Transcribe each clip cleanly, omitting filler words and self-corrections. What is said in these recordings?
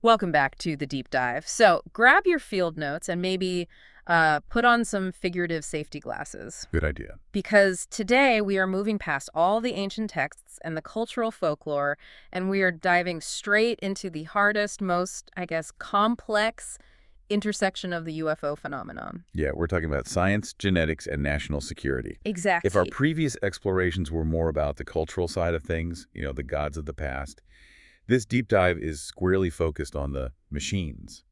Welcome back to the deep dive. So grab your field notes and maybe put on some figurative safety glasses. Good idea. Because today we are moving past all the ancient texts and the cultural folklore, and we are diving straight into the hardest, most, I guess, complex intersection of the UFO phenomenon. Yeah, we're talking about science, genetics, and national security. Exactly. If our previous explorations were more about the cultural side of things, the gods of the past, this deep dive is squarely focused on the machines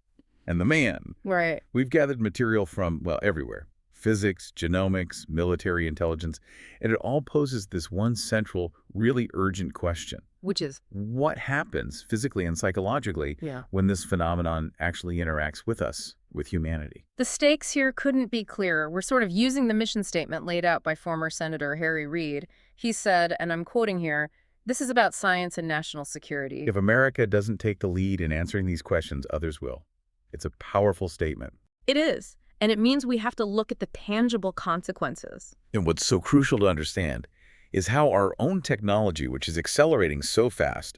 and the man. Right. We've gathered material from, well, everywhere. Physics, genomics, military intelligence, and it all poses this one central, really urgent question. Which is? What happens physically and psychologically when this phenomenon actually interacts with us, with humanity? The stakes here couldn't be clearer. We're sort of using the mission statement laid out by former Senator Harry Reid. He said, and I'm quoting here, "This is about science and national security." If America doesn't take the lead in answering these questions, others will. It's a powerful statement. It is. And it means we have to look at the tangible consequences. And what's so crucial to understand is how our own technology, which is accelerating so fast,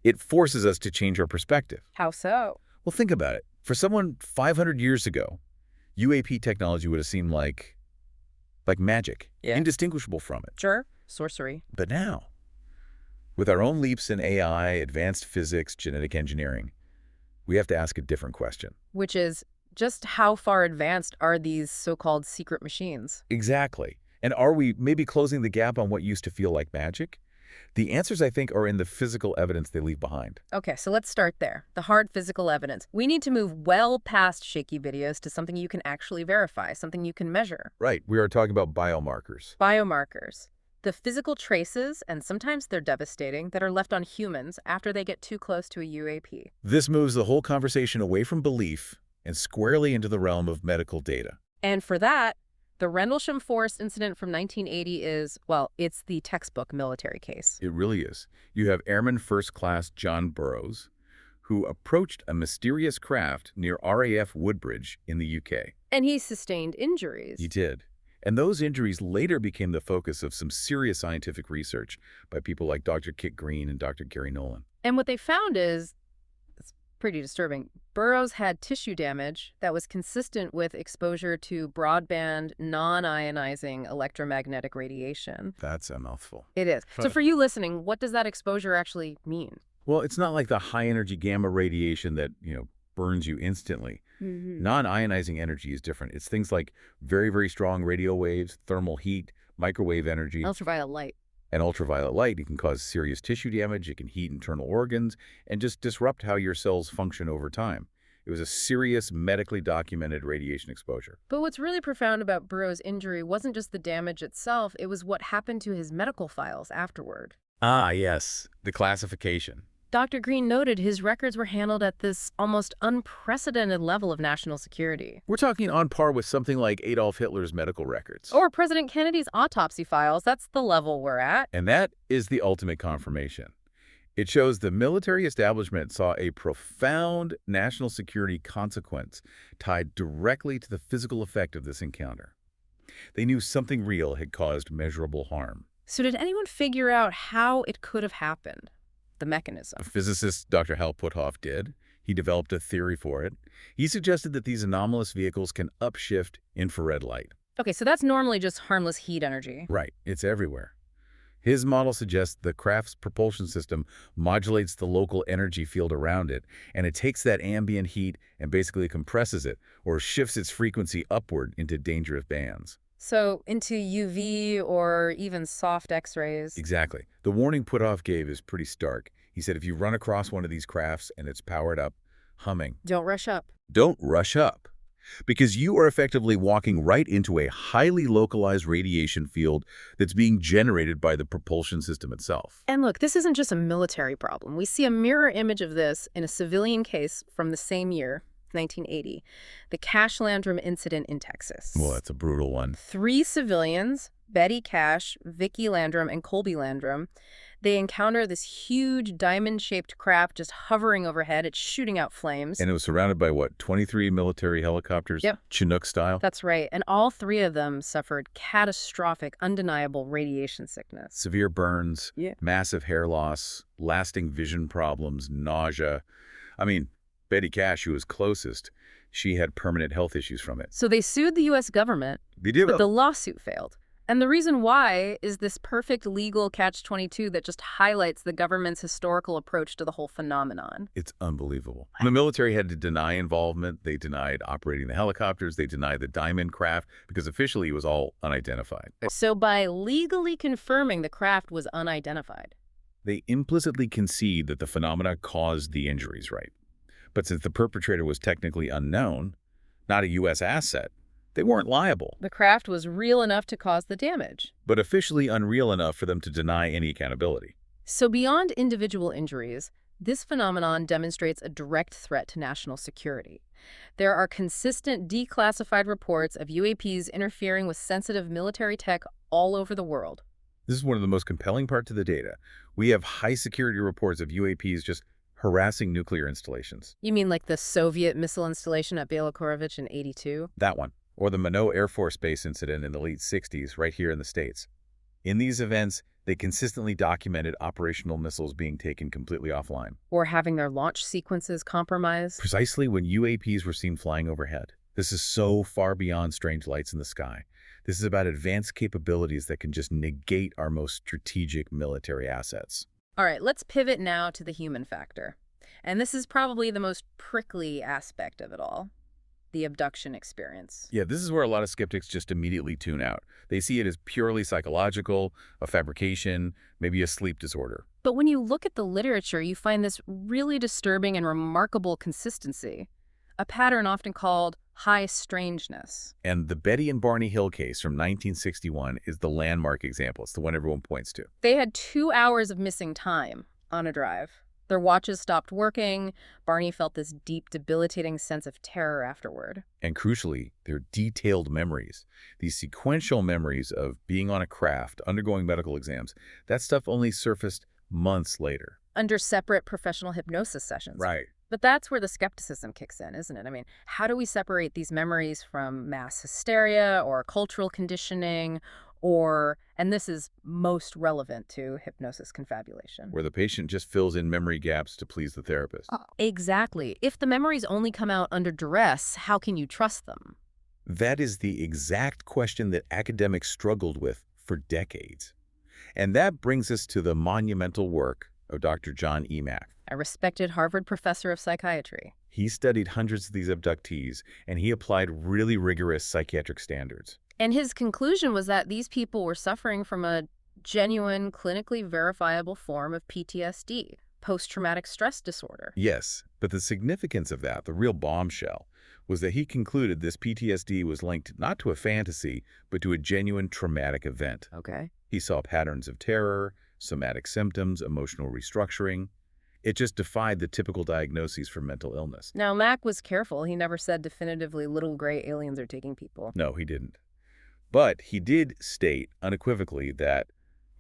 it forces us to change our perspective. How so? Well, think about it. For someone 500 years ago, UAP technology would have seemed like magic, indistinguishable from it. Sure. Sorcery. But now, with our own leaps in AI, advanced physics, genetic engineering, we have to ask a different question. Which is, just how far advanced are these so-called secret machines? Exactly. And are we maybe closing the gap on what used to feel like magic? The answers, I think, are in the physical evidence they leave behind. Okay, so let's start there. The hard physical evidence. We need to move well past shaky videos to something you can actually verify, something you can measure. Right. We are talking about biomarkers. Biomarkers. The physical traces, and sometimes they're devastating, that are left on humans after they get too close to a UAP. This moves the whole conversation away from belief and squarely into the realm of medical data. And for that, the Rendlesham Forest incident from 1980 is, well, it's the textbook military case. It really is. You have Airman First Class John Burroughs, who approached a mysterious craft near RAF Woodbridge in the UK. And he sustained injuries. He did. And those injuries later became the focus of some serious scientific research by people like Dr. Kit Green and Dr. Gary Nolan. And what they found is, it's pretty disturbing, Burroughs had tissue damage that was consistent with exposure to broadband, non-ionizing electromagnetic radiation. That's a mouthful. It is. So for you listening, what does that exposure actually mean? Well, it's not like the high-energy gamma radiation that, burns you instantly. Non-ionizing energy is different. It's things like very, very strong radio waves, thermal heat, microwave energy. Ultraviolet light. And ultraviolet light, it can cause serious tissue damage, it can heat internal organs, and just disrupt how your cells function over time. It was a serious, medically documented radiation exposure. But what's really profound about Burroughs' injury wasn't just the damage itself, it was what happened to his medical files afterward. Ah, yes, the classification. Dr. Green noted his records were handled at this almost unprecedented level of national security. We're talking on par with something like Adolf Hitler's medical records. Or President Kennedy's autopsy files. That's the level we're at. And that is the ultimate confirmation. It shows the military establishment saw a profound national security consequence tied directly to the physical effect of this encounter. They knew something real had caused measurable harm. So did anyone figure out how it could have happened? The mechanism. A physicist, Dr. Hal Puthoff, did. He developed a theory for it. He suggested that these anomalous vehicles can upshift infrared light. Okay, so that's normally just harmless heat energy. Right. It's everywhere. His model suggests the craft's propulsion system modulates the local energy field around it, and it takes that ambient heat and basically compresses it, or shifts its frequency upward into dangerous bands. So into UV or even soft X-rays. Exactly. The warning Puthoff gave is pretty stark. He said if you run across one of these crafts and it's powered up, humming. Don't rush up. Don't rush up. Because you are effectively walking right into a highly localized radiation field that's being generated by the propulsion system itself. And look, this isn't just a military problem. We see a mirror image of this in a civilian case from the same year, 1980, the Cash Landrum incident in Texas. Well, that's a brutal one. 3 civilians, Betty Cash, Vicki Landrum, and Colby Landrum, they encounter this huge diamond-shaped craft just hovering overhead. It's shooting out flames. And it was surrounded by, what, 23 military helicopters? Yep. Chinook style? That's right. And all 3 of them suffered catastrophic, undeniable radiation sickness. Severe burns, massive hair loss, lasting vision problems, nausea. I mean, Betty Cash, who was closest, she had permanent health issues from it. So they sued the U.S. government, They did. but the lawsuit failed. And the reason why is this perfect legal catch-22 that just highlights the government's historical approach to the whole phenomenon. It's unbelievable. The military had to deny involvement. They denied operating the helicopters. They denied the Diamond craft because officially it was all unidentified. So by legally confirming the craft was unidentified, They implicitly concede that the phenomena caused the injuries, right? But since the perpetrator was technically unknown, not a U.S. asset, they weren't liable, the craft was real enough to cause the damage. but officially unreal enough for them to deny any accountability. So beyond individual injuries, this phenomenon demonstrates a direct threat to national security. There are consistent declassified reports of UAPs interfering with sensitive military tech all over the world. This is one of the most compelling parts of the data. We have high-security reports of UAPs just harassing nuclear installations. You mean like the Soviet missile installation at Belakorovich in '82? That one. Or the Minot Air Force Base incident in the late 60s right here in the States. In these events, they consistently documented operational missiles being taken completely offline. Or having their launch sequences compromised? Precisely when UAPs were seen flying overhead. This is so far beyond strange lights in the sky. This is about advanced capabilities that can just negate our most strategic military assets. All right, let's pivot now to the human factor. And this is probably the most prickly aspect of it all. The abduction experience. Yeah, this is where a lot of skeptics just immediately tune out. They see it as purely psychological, a fabrication, maybe a sleep disorder. But when you look at the literature, you find this really disturbing and remarkable consistency, a pattern often called high strangeness. And the Betty and Barney Hill case from 1961 is the landmark example. It's the one everyone points to. They had 2 hours of missing time on a drive. Their watches stopped working. Barney felt this deep, debilitating sense of terror afterward. And crucially, their detailed memories, these sequential memories of being on a craft, undergoing medical exams, that stuff only surfaced months later. Under separate professional hypnosis sessions. Right. But that's where the skepticism kicks in, isn't it? I mean, how do we separate these memories from mass hysteria or cultural conditioning or, and this is most relevant to hypnosis confabulation, Where the patient just fills in memory gaps to please the therapist. Exactly. If the memories only come out under duress, how can you trust them? That is the exact question that academics struggled with for decades. And that brings us to the monumental work of Dr. John E. Mack. A respected Harvard professor of psychiatry. He studied hundreds of these abductees, and he applied really rigorous psychiatric standards. And his conclusion was that these people were suffering from a genuine, clinically verifiable form of PTSD, post-traumatic stress disorder. Yes, but the significance of that, the real bombshell, was that he concluded this PTSD was linked not to a fantasy, but to a genuine traumatic event. Okay. He saw patterns of terror, somatic symptoms, emotional restructuring. It just defied the typical diagnoses for mental illness. Now, Mack was careful. He never said definitively little gray aliens are taking people. No, he didn't. But he did state unequivocally that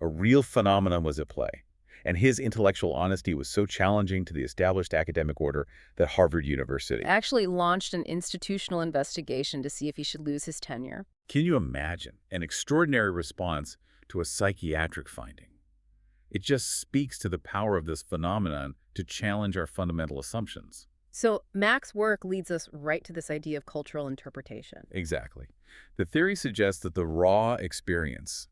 a real phenomenon was at play, and his intellectual honesty was so challenging to the established academic order that Harvard University Actually launched an institutional investigation to see if he should lose his tenure. Can you imagine an extraordinary response to a psychiatric finding? It just speaks to the power of this phenomenon to challenge our fundamental assumptions. So Mack's work leads us right to this idea of cultural interpretation. Exactly. The theory suggests that the raw experience,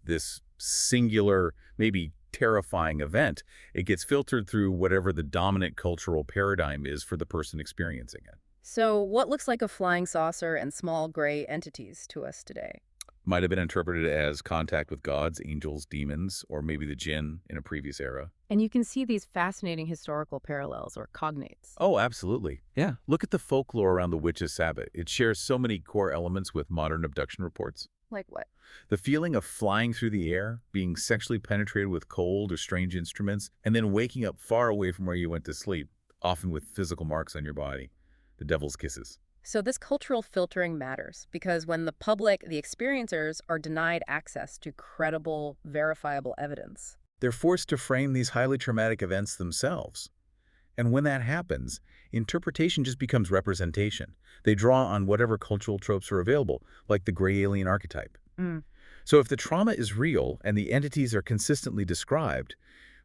this singular, maybe terrifying event, it gets filtered through whatever the dominant cultural paradigm is for the person experiencing it. So what looks like a flying saucer and small gray entities to us today? Might have been interpreted as contact with gods, angels, demons, or maybe the jinn in a previous era. And you can see these fascinating historical parallels or cognates. Oh, absolutely. Yeah. Look at the folklore around the witches' Sabbath. It shares so many core elements with modern abduction reports. Like what? The feeling of flying through the air, being sexually penetrated with cold or strange instruments, and then waking up far away from where you went to sleep, often with physical marks on your body. The devil's kisses. So this cultural filtering matters because when the public, the experiencers, are denied access to credible, verifiable evidence, they're forced to frame these highly traumatic events themselves. And when that happens, interpretation just becomes representation. They draw on whatever cultural tropes are available, like the gray alien archetype. So if the trauma is real and the entities are consistently described,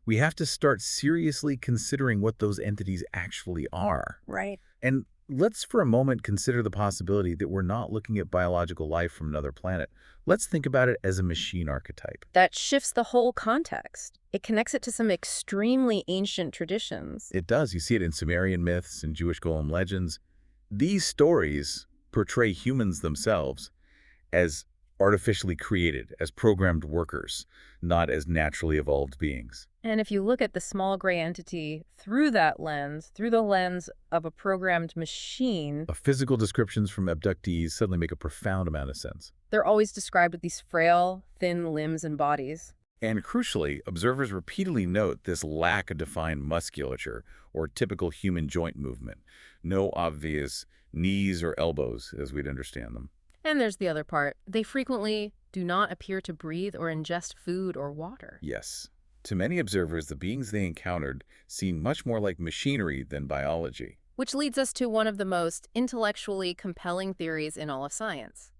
we have to start seriously considering what those entities actually are. Right. And let's for a moment consider the possibility that we're not looking at biological life from another planet. Let's think about it as a machine archetype. That shifts the whole context. It connects it to some extremely ancient traditions. It does. You see it in Sumerian myths and Jewish golem legends. These stories portray humans themselves as artificially created, as programmed workers, not as naturally evolved beings. And if you look at the small gray entity through that lens, through the lens of a programmed machine, Physical descriptions from abductees suddenly make a profound amount of sense. they're always described with these frail, thin limbs and bodies. And crucially, observers repeatedly note this lack of defined musculature or typical human joint movement. No obvious knees or elbows as we'd understand them. And there's the other part. They frequently do not appear to breathe or ingest food or water. Yes. To many observers, the beings they encountered seemed much more like machinery than biology. Which leads us to one of the most intellectually compelling theories in all of science: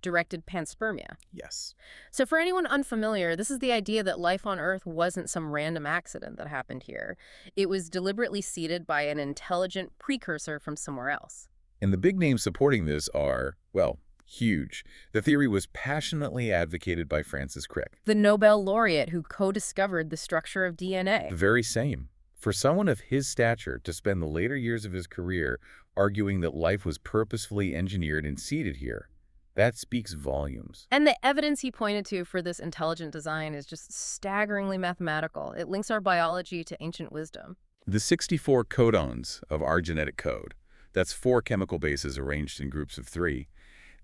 directed panspermia. Yes. So for anyone unfamiliar, this is the idea that life on Earth wasn't some random accident that happened here. It was deliberately seeded by an intelligent precursor from somewhere else. And the big names supporting this are, well, huge. The theory was passionately advocated by Francis Crick. The Nobel laureate who co-discovered the structure of DNA. The very same. For someone of his stature to spend the later years of his career arguing that life was purposefully engineered and seeded here, that speaks volumes. And the evidence he pointed to for this intelligent design is just staggeringly mathematical. It links our biology to ancient wisdom. The 64 codons of our genetic code, that's 4 chemical bases arranged in groups of 3,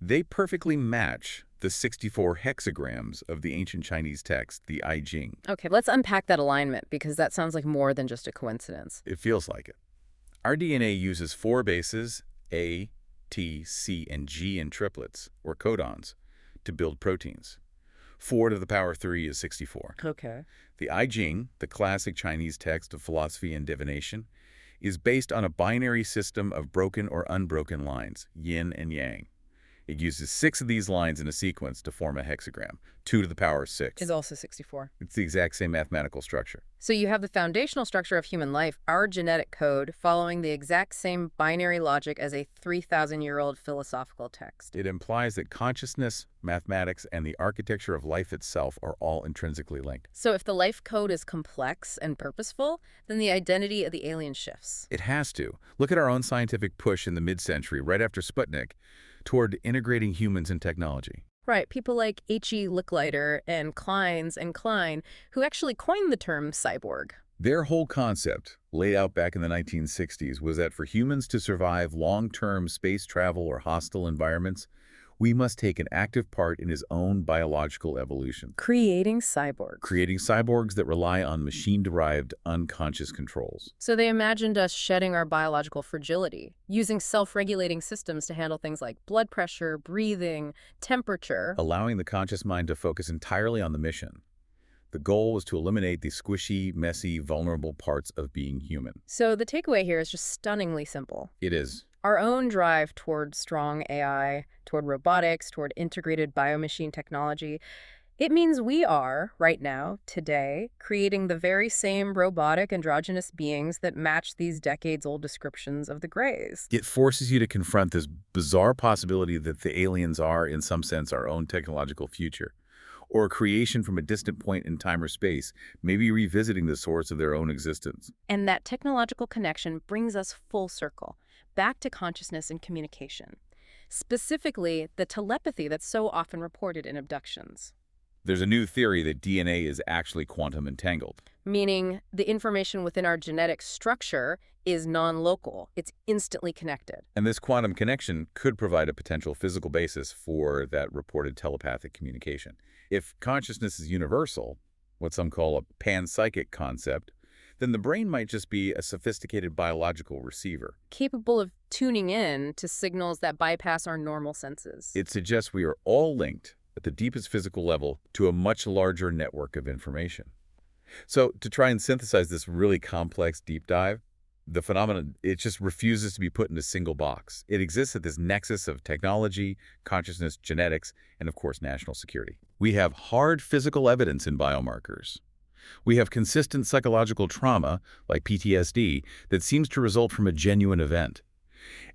they perfectly match the 64 hexagrams of the ancient Chinese text, the I Ching. Okay, let's unpack that alignment, because that sounds like more than just a coincidence. It feels like it. Our DNA uses 4 bases, A, T, C, and G in triplets, or codons, to build proteins. 4 to the power 3 is 64. Okay. The I Ching, the classic Chinese text of philosophy and divination, is based on a binary system of broken or unbroken lines, yin and yang. It uses 6 of these lines in a sequence to form a hexagram. 2 to the power 6. Is also 64. It's the exact same mathematical structure. So you have the foundational structure of human life, our genetic code, following the exact same binary logic as a 3,000-year-old philosophical text. It implies that consciousness, mathematics, and the architecture of life itself are all intrinsically linked. So if the life code is complex and purposeful, then the identity of the alien shifts. It has to. Look at our own scientific push in the mid-century, right after Sputnik, toward integrating humans in technology. Right, people like H.E. Licklider and Klein, who actually coined the term cyborg. Their whole concept, laid out back in the 1960s, was that for humans to survive long-term space travel or hostile environments, we must take an active part in his own biological evolution. Creating cyborgs. Creating cyborgs that rely on machine-derived unconscious controls. So they imagined us shedding our biological fragility, using self-regulating systems to handle things like blood pressure, breathing, temperature. Allowing the conscious mind to focus entirely on the mission. The goal was to eliminate the squishy, messy, vulnerable parts of being human. So the takeaway here is just stunningly simple. It is. Our own drive toward strong AI, toward robotics, toward integrated biomachine technology, it means we are, right now, today, creating the very same robotic androgynous beings that match these decades-old descriptions of the Greys. It forces you to confront this bizarre possibility that the aliens are, in some sense, our own technological future, or a creation from a distant point in time or space, maybe revisiting the source of their own existence. And that technological connection brings us full circle, back to consciousness and communication. Specifically, the telepathy that's so often reported in abductions. There's a new theory that DNA is actually quantum entangled. Meaning the information within our genetic structure is non-local. It's instantly connected. And this quantum connection could provide a potential physical basis for that reported telepathic communication. If consciousness is universal, what some call a panpsychic concept, then the brain might just be a sophisticated biological receiver. Capable of tuning in to signals that bypass our normal senses. It suggests we are all linked at the deepest physical level to a much larger network of information. So to try and synthesize this really complex deep dive, the phenomenon, it just refuses to be put in a single box. It exists at this nexus of technology, consciousness, genetics, and of course, national security. We have hard physical evidence in biomarkers. We have consistent psychological trauma, like PTSD, that seems to result from a genuine event.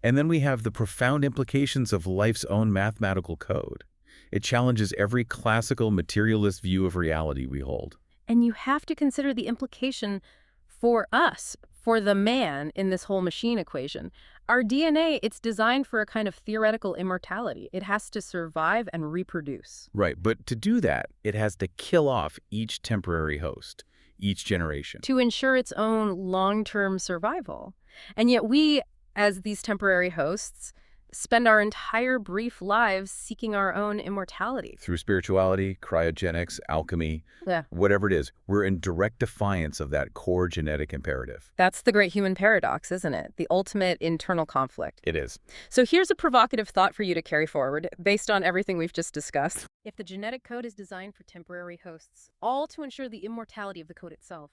And then we have the profound implications of life's own mathematical code. It challenges every classical materialist view of reality we hold. And you have to consider the implication for us, for the man in this whole machine equation. Our DNA, it's designed for a kind of theoretical immortality. It has to survive and reproduce. Right, but to do that, it has to kill off each temporary host, each generation. To ensure its own long-term survival. And yet we, as these temporary hosts, spend our entire brief lives seeking our own immortality. Through spirituality, cryogenics, alchemy, Yeah. whatever it is, we're in direct defiance of that core genetic imperative. That's the great human paradox, isn't it? The ultimate internal conflict. It is. So here's a provocative thought for you to carry forward, based on everything we've just discussed. If the genetic code is designed for temporary hosts, all to ensure the immortality of the code itself,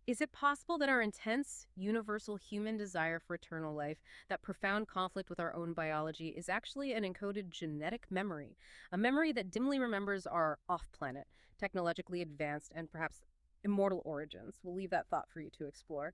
is it possible that our intense, universal human desire for eternal life, that profound conflict with our own biology, is actually an encoded genetic memory? A memory that dimly remembers our off-planet, technologically advanced, and perhaps immortal origins. We'll leave that thought for you to explore.